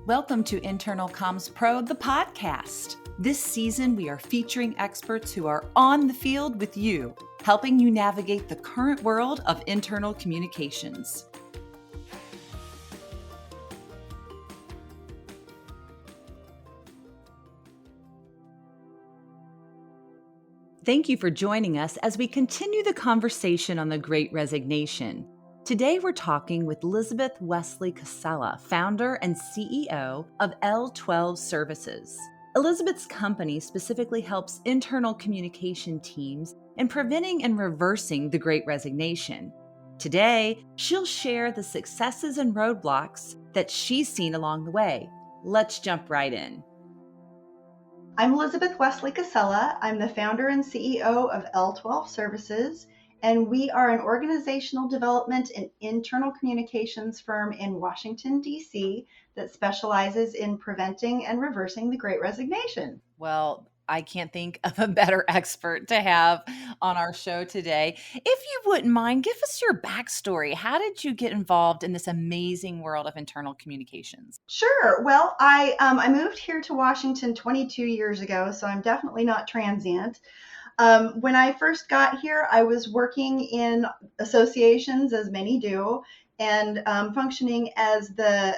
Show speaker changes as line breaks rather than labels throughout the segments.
Welcome to Internal Comms Pro, the podcast. This season, we are featuring experts who are on the field with you, helping you navigate the current world of internal communications. Thank you for joining us as we continue the conversation on the Great Resignation. Today, we're talking with Lizabeth Wesley Casella, founder and CEO of L12 Services. Elizabeth's company specifically helps internal communication teams in preventing and reversing the Great Resignation. Today, she'll share the successes and roadblocks that she's seen along the way. Let's jump right in.
I'm Lizabeth Wesley Casella. I'm the founder and CEO of L12 Services, and we are an organizational development and internal communications firm in Washington, D.C. that specializes in preventing and reversing the Great Resignation.
Well, I can't think of a better expert to have on our show today. If you wouldn't mind, give us your backstory. How did you get involved in this amazing world of internal communications?
Sure. Well, I moved here to Washington 22 years ago, so I'm definitely not transient. When I first got here, I was working in associations, as many do, and functioning as the,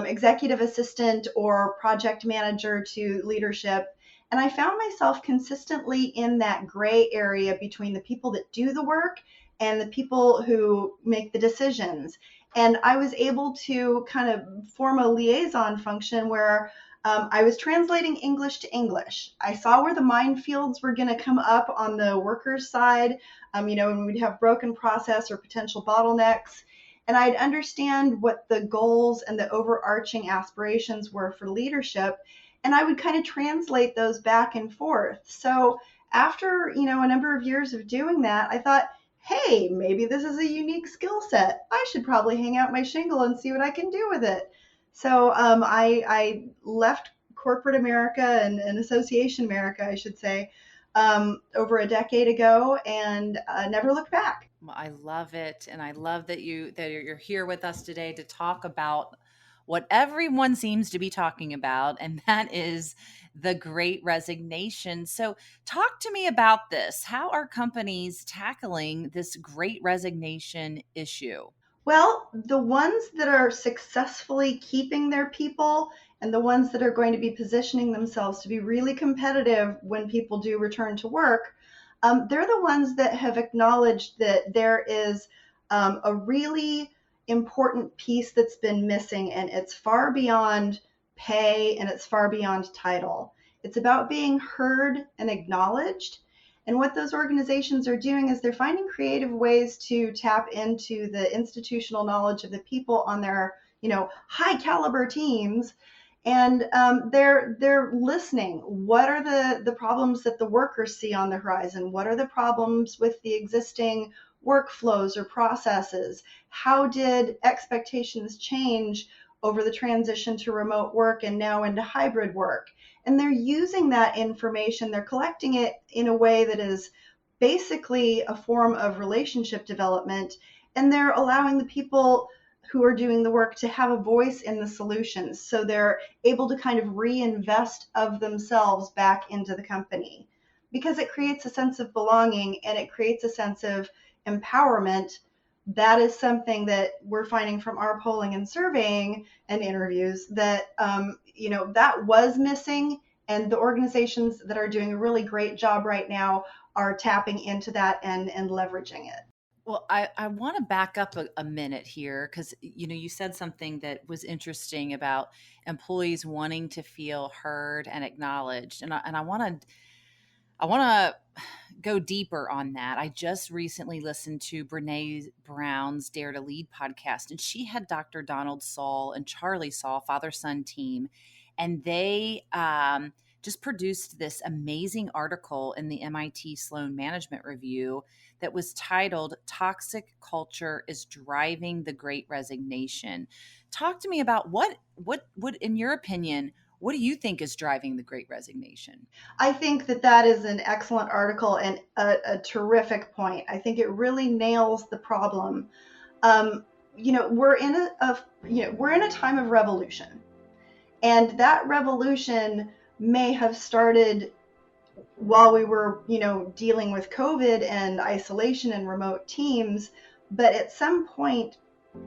executive assistant or project manager to leadership. And I found myself consistently in that gray area between the people that do the work and the people who make the decisions. And I was able to kind of form a liaison function where I was translating English to English. I saw where the minefields were going to come up on the workers' side, when we'd have broken process or potential bottlenecks. And I'd understand what the goals and the overarching aspirations were for leadership. And I would kind of translate those back and forth. So after, a number of years of doing that, I thought, hey, maybe this is a unique skill set. I should probably hang out my shingle and see what I can do with it. So I left corporate America and association America, I should say, over a decade ago, and never looked back.
Well, I love it, and I love that you're here with us today to talk about what everyone seems to be talking about, and that is the Great Resignation. So, talk to me about this. How are companies tackling this Great Resignation issue?
Well, the ones that are successfully keeping their people and the ones that are going to be positioning themselves to be really competitive when people do return to work, they're the ones that have acknowledged that there is a really important piece that's been missing, and it's far beyond pay and it's far beyond title. It's about being heard and acknowledged. And what those organizations are doing is they're finding creative ways to tap into the institutional knowledge of the people on their, high caliber teams. And they're listening. What are the problems that the workers see on the horizon? What are the problems with the existing workflows or processes? How did expectations change over the transition to remote work and now into hybrid work? And they're using that information, they're collecting it in a way that is basically a form of relationship development, and they're allowing the people who are doing the work to have a voice in the solutions. So they're able to kind of reinvest of themselves back into the company, because it creates a sense of belonging and it creates a sense of empowerment. That is something that we're finding from our polling and surveying and interviews that, that was missing. And the organizations that are doing a really great job right now are tapping into that and leveraging it.
Well, I want to back up a minute here because, you said something that was interesting about employees wanting to feel heard and acknowledged. And I want to go deeper on that. I just recently listened to Brene Brown's Dare to Lead podcast, and she had Dr. Donald Saul and Charlie Saul, father-son team, and they just produced this amazing article in the MIT Sloan Management Review that was titled "Toxic Culture is Driving the Great Resignation." Talk to me about what, in your opinion, what do you think is driving the Great Resignation?
I think that is an excellent article and a terrific point. I think it really nails the problem. we're in we're in a time of revolution, and that revolution may have started while we were, dealing with COVID and isolation and remote teams. But at some point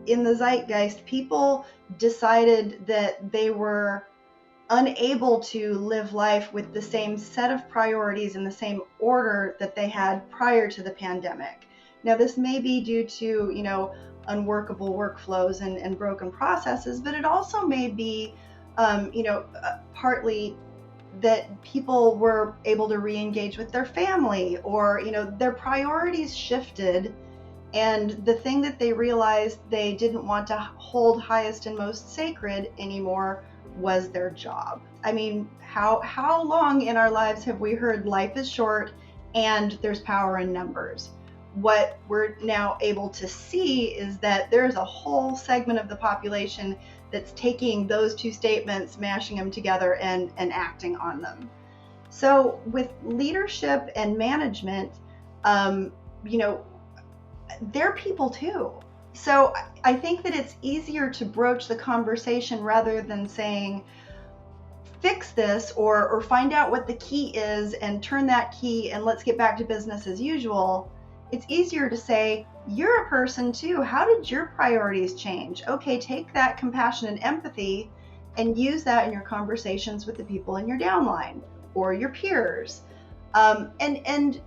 in the zeitgeist, people decided that they were unable to live life with the same set of priorities in the same order that they had prior to the pandemic. Now, this may be due to, unworkable workflows and broken processes, but it also may be, partly that people were able to re-engage with their family, or their priorities shifted, and the thing that they realized they didn't want to hold highest and most sacred anymore was their job. I mean, how long in our lives have we heard life is short and there's power in numbers? What we're now able to see is that there's a whole segment of the population that's taking those two statements, mashing them together, and acting on them. So with leadership and management, you know, they're people too. So I think that it's easier to broach the conversation rather than saying, fix this, or find out what the key is and turn that key and let's get back to business as usual. It's easier to say, you're a person too. How did your priorities change? Okay, take that compassion and empathy and use that in your conversations with the people in your downline or your peers. And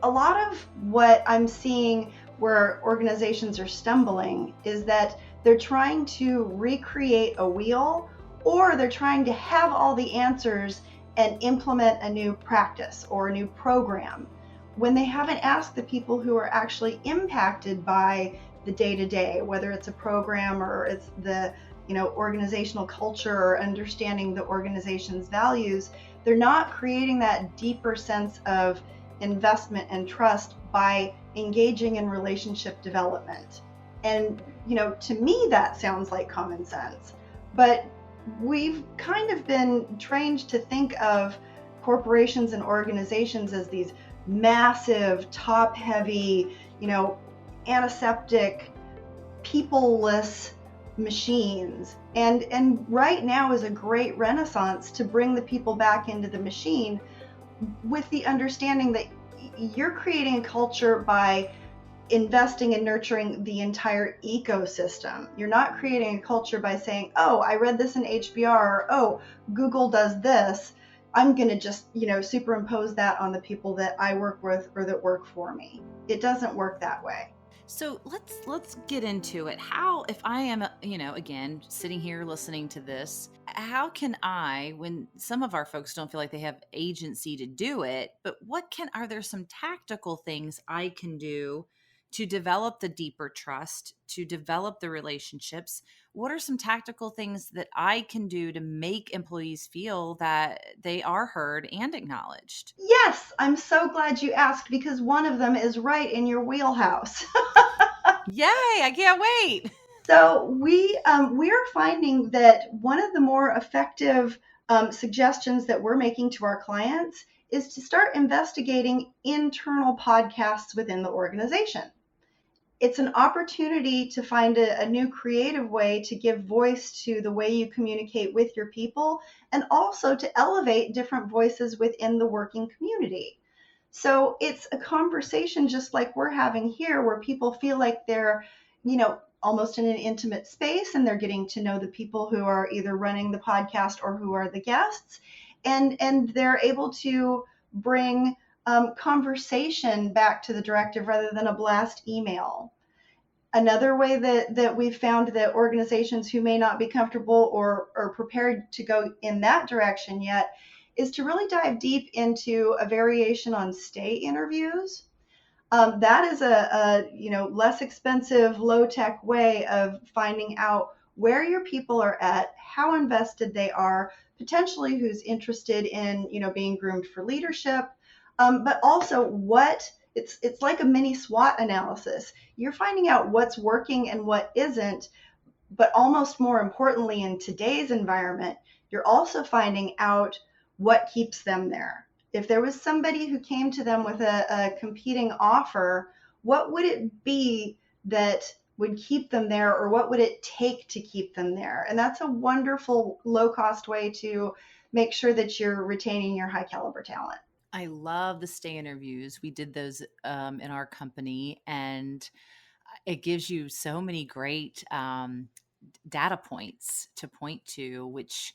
a lot of what I'm seeing where organizations are stumbling is that they're trying to recreate a wheel, or they're trying to have all the answers and implement a new practice or a new program when they haven't asked the people who are actually impacted by the day-to-day, whether it's a program or it's the organizational culture or understanding the organization's values. They're not creating that deeper sense of investment and trust by engaging in relationship development. And to me that sounds like common sense, but we've kind of been trained to think of corporations and organizations as these massive, top-heavy, antiseptic, people-less machines. And right now is a great renaissance to bring the people back into the machine, with the understanding that you're creating a culture by investing and nurturing the entire ecosystem. You're not creating a culture by saying, oh, I read this in HBR, or oh, Google does this, I'm going to just, superimpose that on the people that I work with or that work for me. It doesn't work that way.
So let's get into it. How, if I am, again, sitting here listening to this, how can I, when some of our folks don't feel like they have agency to do it, but are there some tactical things I can do to develop the deeper trust, to develop the relationships? What are some tactical things that I can do to make employees feel that they are heard and acknowledged?
Yes, I'm so glad you asked, because one of them is right in your wheelhouse.
Yay, I can't wait.
So we are finding that one of the more effective suggestions that we're making to our clients is to start investigating internal podcasts within the organization. It's an opportunity to find a new creative way to give voice to the way you communicate with your people, and also to elevate different voices within the working community. So it's a conversation just like we're having here, where people feel like they're, almost in an intimate space, and they're getting to know the people who are either running the podcast or who are the guests. And they're able to bring conversation back to the directive rather than a blast email. Another way that we've found that organizations who may not be comfortable or prepared to go in that direction yet is to really dive deep into a variation on stay interviews. That is a less expensive, low tech way of finding out where your people are at, how invested they are, potentially who's interested in being groomed for leadership, but also what it's like a mini SWOT analysis. You're finding out what's working and what isn't, but almost more importantly, in today's environment, you're also finding out what keeps them there. If there was somebody who came to them with a competing offer, what would it be that would keep them there, or what would it take to keep them there? And that's a wonderful low cost way to make sure that you're retaining your high caliber talent.
I love the stay interviews. We did those in our company, and it gives you so many great data points to point to, which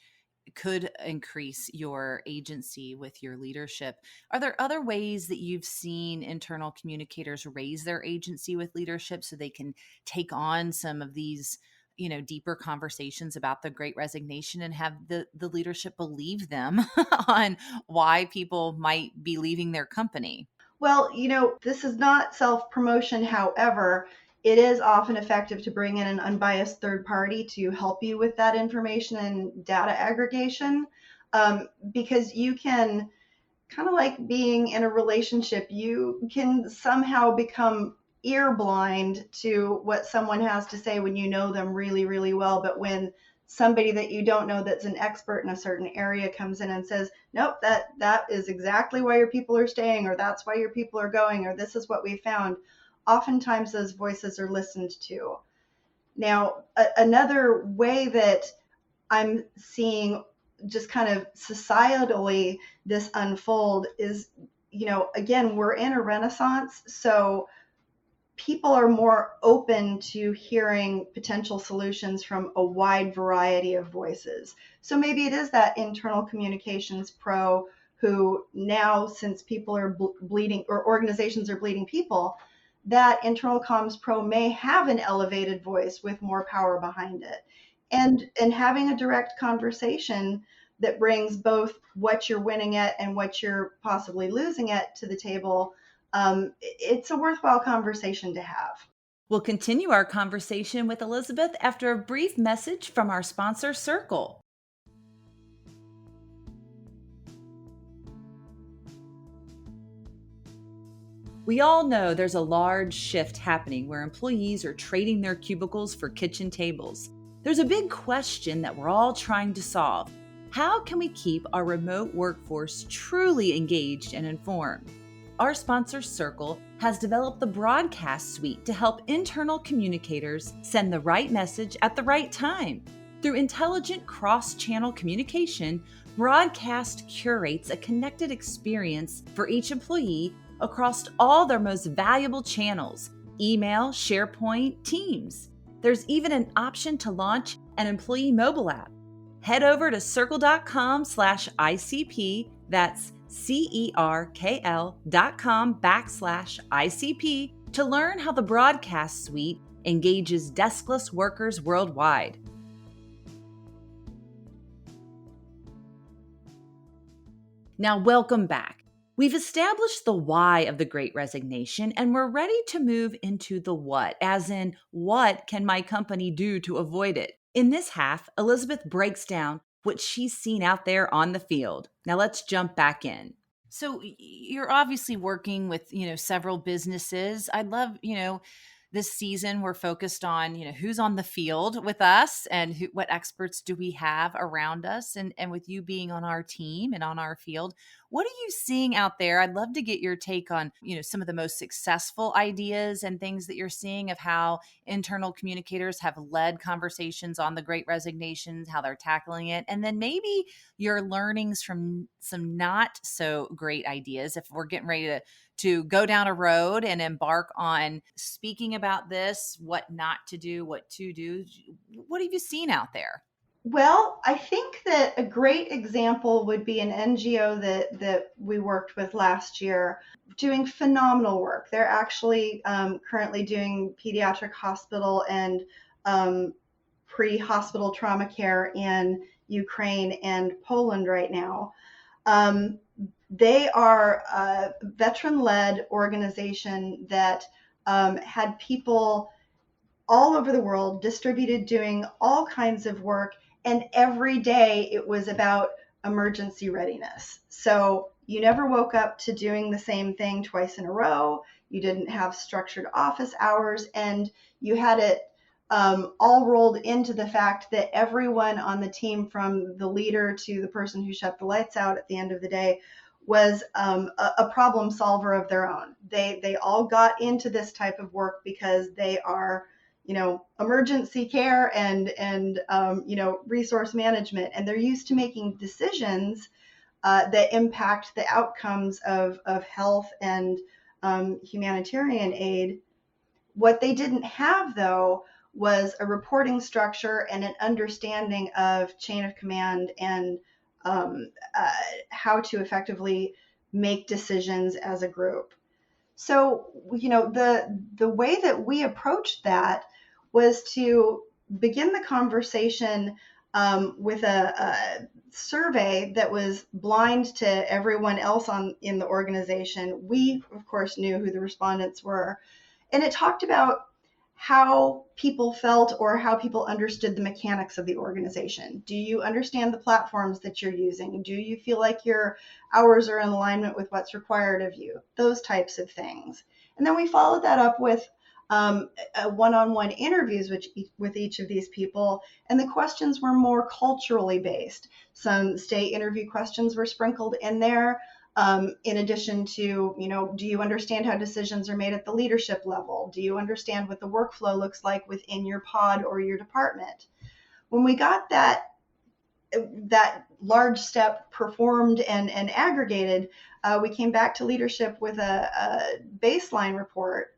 could increase your agency with your leadership. Are there other ways that you've seen internal communicators raise their agency with leadership so they can take on some of these, deeper conversations about the Great Resignation and have the leadership believe them on why people might be leaving their company?
Well, this is not self promotion. However, it is often effective to bring in an unbiased third party to help you with that information and data aggregation, because you can, kind of like being in a relationship, you can somehow become ear blind to what someone has to say when you know them really, really well. But when somebody that you don't know that's an expert in a certain area comes in and says, nope, that is exactly why your people are staying, or that's why your people are going, or this is what we found, oftentimes those voices are listened to. Now, another way that I'm seeing just kind of societally this unfold is, again, we're in a renaissance. So people are more open to hearing potential solutions from a wide variety of voices. So maybe it is that internal communications pro who now, since people are bleeding, or organizations are bleeding people, that internal comms pro may have an elevated voice with more power behind it. And having a direct conversation that brings both what you're winning at and what you're possibly losing at to the table, it's a worthwhile conversation to have.
We'll continue our conversation with Elizabeth after a brief message from our sponsor, Circle. We all know there's a large shift happening where employees are trading their cubicles for kitchen tables. There's a big question that we're all trying to solve. How can we keep our remote workforce truly engaged and informed? Our sponsor, Circle, has developed the Broadcast Suite to help internal communicators send the right message at the right time. Through intelligent cross-channel communication, Broadcast curates a connected experience for each employee across all their most valuable channels: email, SharePoint, Teams. There's even an option to launch an employee mobile app. Head over to circle.com/ICP, that's CERKL.com/ICP, to learn how the Broadcast Suite engages deskless workers worldwide. Now, welcome back. We've established the why of the Great Resignation, and we're ready to move into the what, as in, what can my company do to avoid it? In this half, Elizabeth breaks down what she's seen out there on the field. Now let's jump back in. So you're obviously working with, several businesses. I'd love, this season we're focused on, who's on the field with us and what experts do we have around us, and with you being on our team and on our field, what are you seeing out there? I'd love to get your take on, some of the most successful ideas and things that you're seeing of how internal communicators have led conversations on the Great Resignation, how they're tackling it, and then maybe your learnings from some not so great ideas if we're getting ready to go down a road and embark on speaking about this, what not to do, what to do. What have you seen out there?
Well, I think that a great example would be an NGO that we worked with last year, doing phenomenal work. They're actually currently doing pediatric hospital and pre-hospital trauma care in Ukraine and Poland right now. They are a veteran-led organization that had people all over the world distributed doing all kinds of work, and every day it was about emergency readiness. So you never woke up to doing the same thing twice in a row. You didn't have structured office hours, and you had it all rolled into the fact that everyone on the team, from the leader to the person who shut the lights out at the end of the day, was a problem solver of their own. They all got into this type of work because they are, emergency care and resource management, and they're used to making decisions that impact the outcomes of health and humanitarian aid. What they didn't have, though, was a reporting structure and an understanding of chain of command and how to effectively make decisions as a group. So, the way that we approached that was to begin the conversation with a survey that was blind to everyone else in the organization. We, of course, knew who the respondents were, and it talked about how people felt or how people understood the mechanics of the organization. Do you understand the platforms that you're using? Do you feel like your hours are in alignment with what's required of you? Those types of things. And then we followed that up with one-on-one interviews with each of these people, and the questions were more culturally based. Some stay interview questions were sprinkled in there. In addition to, do you understand how decisions are made at the leadership level? Do you understand what the workflow looks like within your pod or your department? When we got that large step performed and aggregated, we came back to leadership with a baseline report.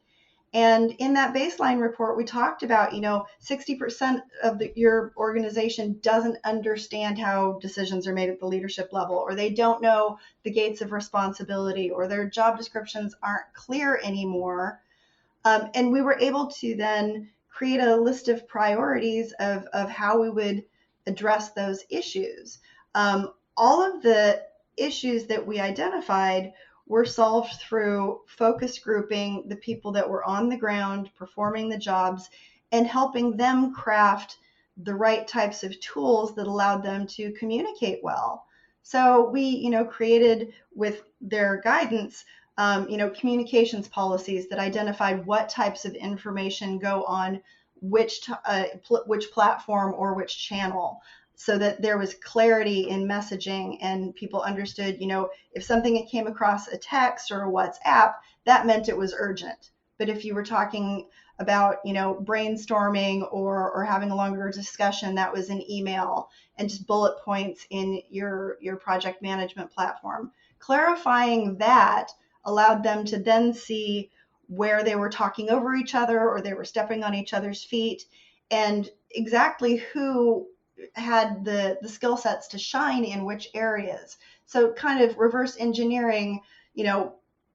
And in that baseline report, we talked about, 60% of your organization doesn't understand how decisions are made at the leadership level, or they don't know the gates of responsibility, or their job descriptions aren't clear anymore. And we were able to then create a list of priorities of how we would address those issues. All of the issues that we identified were solved through focus grouping the people that were on the ground performing the jobs and helping them craft the right types of tools that allowed them to communicate well. So we, created with their guidance, communications policies that identified what types of information go on which platform or which channel, so that there was clarity in messaging and people understood, if something came across a text or a WhatsApp, that meant it was urgent. But if you were talking about, brainstorming or having a longer discussion, that was an email and just bullet points in your project management platform. Clarifying that allowed them to then see where they were talking over each other or they were stepping on each other's feet, and exactly who had the skill sets to shine in which areas. So kind of reverse engineering,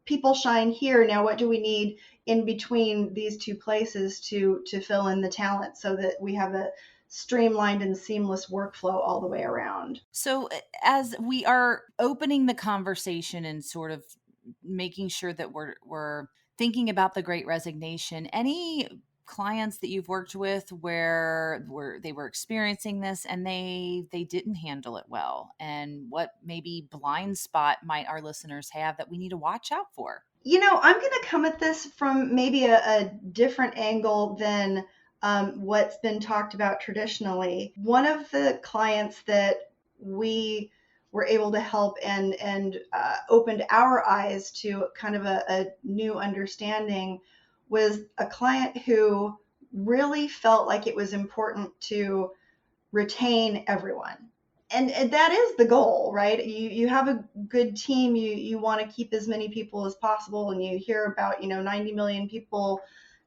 people shine here. Now what do we need in between these two places to fill in the talent so that we have a streamlined and seamless workflow all the way around?
So as we are opening the conversation and sort of making sure that we're thinking about the Great Resignation, any clients that you've worked with where they were experiencing this and they didn't handle it well, and what maybe blind spot might our listeners have that we need to watch out for?
I'm going to come at this from maybe a different angle than what's been talked about traditionally. One of the clients that we were able to help and opened our eyes to kind of a new understanding was a client who really felt like it was important to retain everyone. And that is the goal, right? You have a good team, you want to keep as many people as possible, and you hear about 90 million people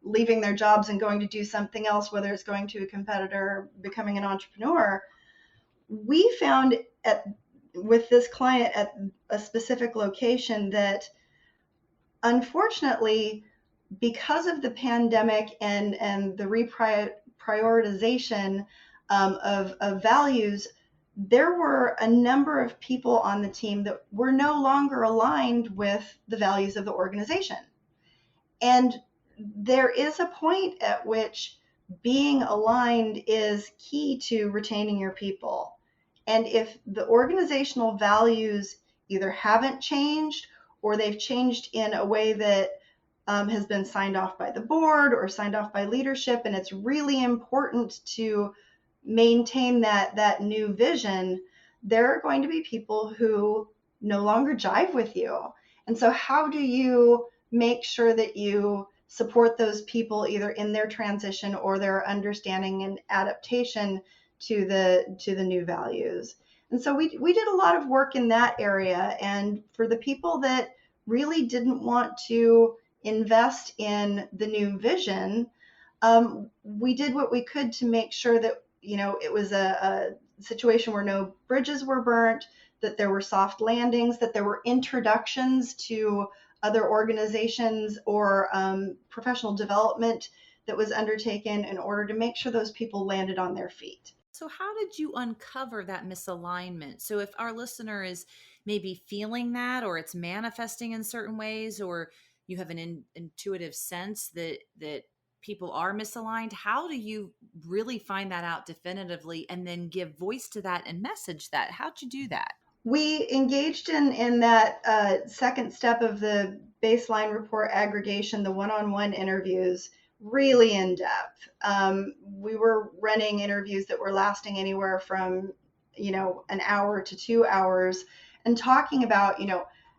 leaving their jobs and going to do something else, whether it's going to a competitor or becoming an entrepreneur. We found with this client at a specific location that unfortunately, because of the pandemic and the reprioritization of values, there were a number of people on the team that were no longer aligned with the values of the organization. And there is a point at which being aligned is key to retaining your people. And if the organizational values either haven't changed or they've changed in a way that has been signed off by the board or signed off by leadership, and it's really important to maintain that new vision, there are going to be people who no longer jive with you. And so, how do you make sure that you support those people either in their transition or their understanding and adaptation to the new values? And so we did a lot of work in that area. And for the people that really didn't want to invest in the new vision, we did what we could to make sure that, it was a situation where no bridges were burnt, that there were soft landings, that there were introductions to other organizations or professional development that was undertaken in order to make sure those people landed on their feet.
So, how did you uncover that misalignment? So, if our listener is maybe feeling that, or it's manifesting in certain ways, or you have an intuitive sense that people are misaligned, how do you really find that out definitively and then give voice to that and message that? How'd you do that?
We engaged in that second step of the baseline report aggregation, the one-on-one interviews, really in depth. We were running interviews that were lasting anywhere from, an hour to 2 hours, and talking about,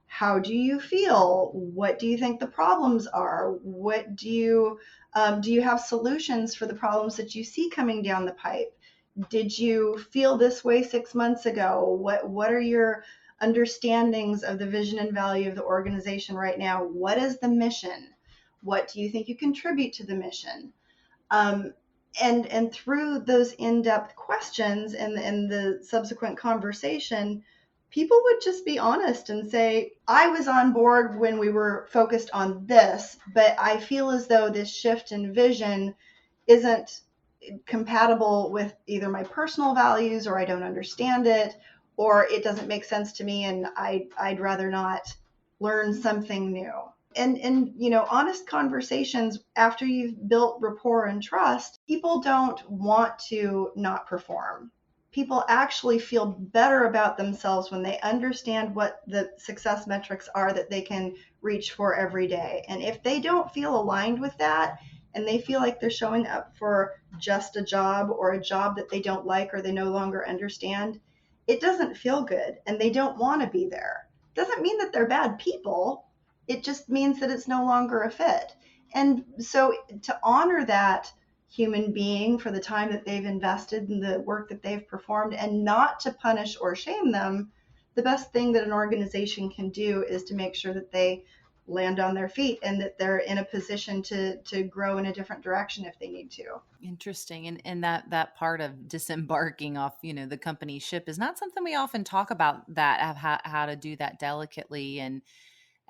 how do you feel? What do you think the problems are? What do you have solutions for the problems that you see coming down the pipe? Did you feel this way 6 months ago? What are your understandings of the vision and value of the organization right now? What is the mission? What do you think you contribute to the mission? Um, and through those in-depth questions and the subsequent conversation, people would just be honest and say, I was on board when we were focused on this, but I feel as though this shift in vision isn't compatible with either my personal values, or I don't understand it, or it doesn't make sense to me and I'd rather not learn something new. And honest conversations after you've built rapport and trust, people don't want to not perform. People actually feel better about themselves when they understand what the success metrics are that they can reach for every day. And if they don't feel aligned with that, and they feel like they're showing up for just a job, or a job that they don't like or they no longer understand, it doesn't feel good and they don't want to be there. Doesn't mean that they're bad people. It just means that it's no longer a fit. And so to honor that human being for the time that they've invested in the work that they've performed, and not to punish or shame them, the best thing that an organization can do is to make sure that they land on their feet and that they're in a position to grow in a different direction if they need to.
Interesting. And that part of disembarking off, the company ship is not something we often talk about, that of how to do that delicately. And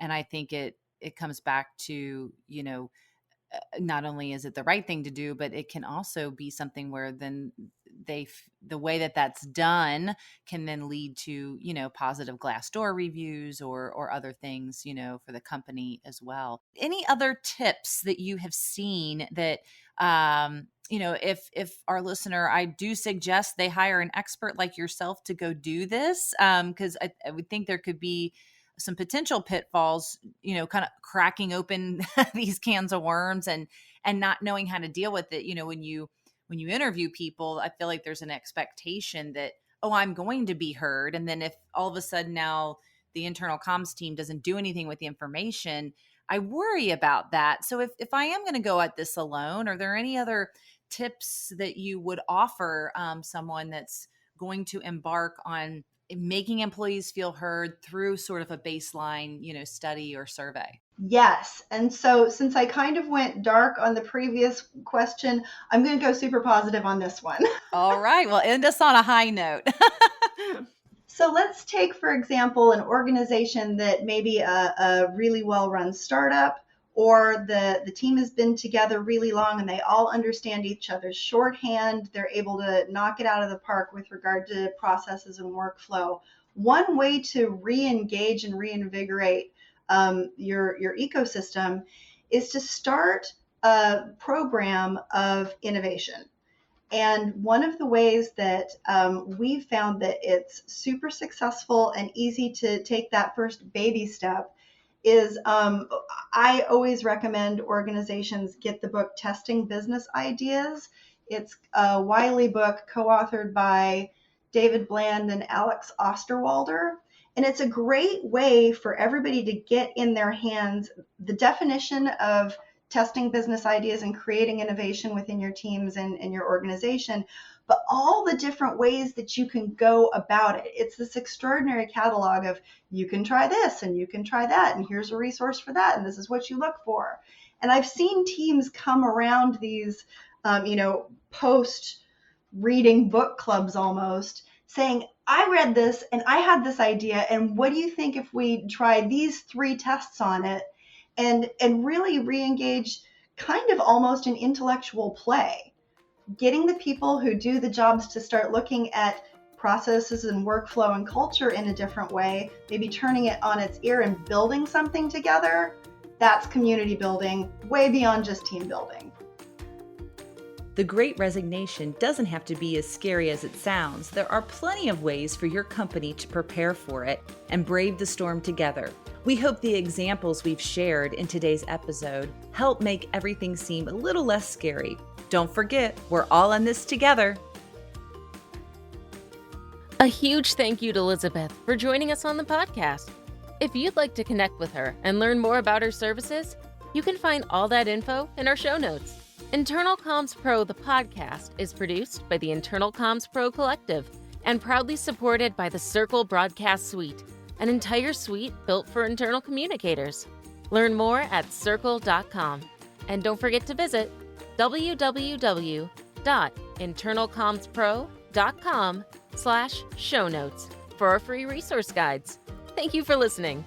I think it comes back to, not only is it the right thing to do, but it can also be something where then the way that that's done can then lead to, positive Glassdoor reviews or other things, for the company as well. Any other tips that you have seen that, if our listener, I do suggest they hire an expert like yourself to go do this, because I would think there could be some potential pitfalls, kind of cracking open these cans of worms and not knowing how to deal with it. When you interview people, I feel like there's an expectation that, oh, I'm going to be heard. And then if all of a sudden now the internal comms team doesn't do anything with the information, I worry about that. So if I am going to go at this alone, are there any other tips that you would offer someone that's going to embark on making employees feel heard through sort of a baseline, study or survey?
Yes. And so, since I kind of went dark on the previous question, I'm going to go super positive on this one.
All right. Well, end us on a high note.
So let's take, for example, an organization that maybe a really well-run startup, or the team has been together really long and they all understand each other's shorthand. They're able to knock it out of the park with regard to processes and workflow. One way to re-engage and reinvigorate your ecosystem is to start a program of innovation. And one of the ways that we've found that it's super successful and easy to take that first baby step is, I always recommend organizations get the book Testing Business Ideas. It's a Wiley book co-authored by David Bland and Alex Osterwalder. And it's a great way for everybody to get in their hands the definition of testing business ideas and creating innovation within your teams and your organization, but all the different ways that you can go about it. It's this extraordinary catalog of you can try this and you can try that, and here's a resource for that, and this is what you look for. And I've seen teams come around these, post reading book clubs almost, saying, I read this and I had this idea, and what do you think if we try these 3 tests on it, and really re-engage kind of almost an intellectual play, getting the people who do the jobs to start looking at processes and workflow and culture in a different way, maybe turning it on its ear and building something together. That's community building, way beyond just team building.
The Great Resignation doesn't have to be as scary as it sounds. There are plenty of ways for your company to prepare for it and brave the storm together. We hope the examples we've shared in today's episode help make everything seem a little less scary. Don't forget, we're all in this together.
A huge thank you to Lizabeth for joining us on the podcast. If you'd like to connect with her and learn more about her services, you can find all that info in our show notes. Internal Comms Pro, the podcast, is produced by the Internal Comms Pro Collective and proudly supported by the Circle Broadcast Suite, an entire suite built for internal communicators. Learn more at circle.com. And don't forget to visit www.internalcommspro.com/show notes for our free resource guides. Thank you for listening.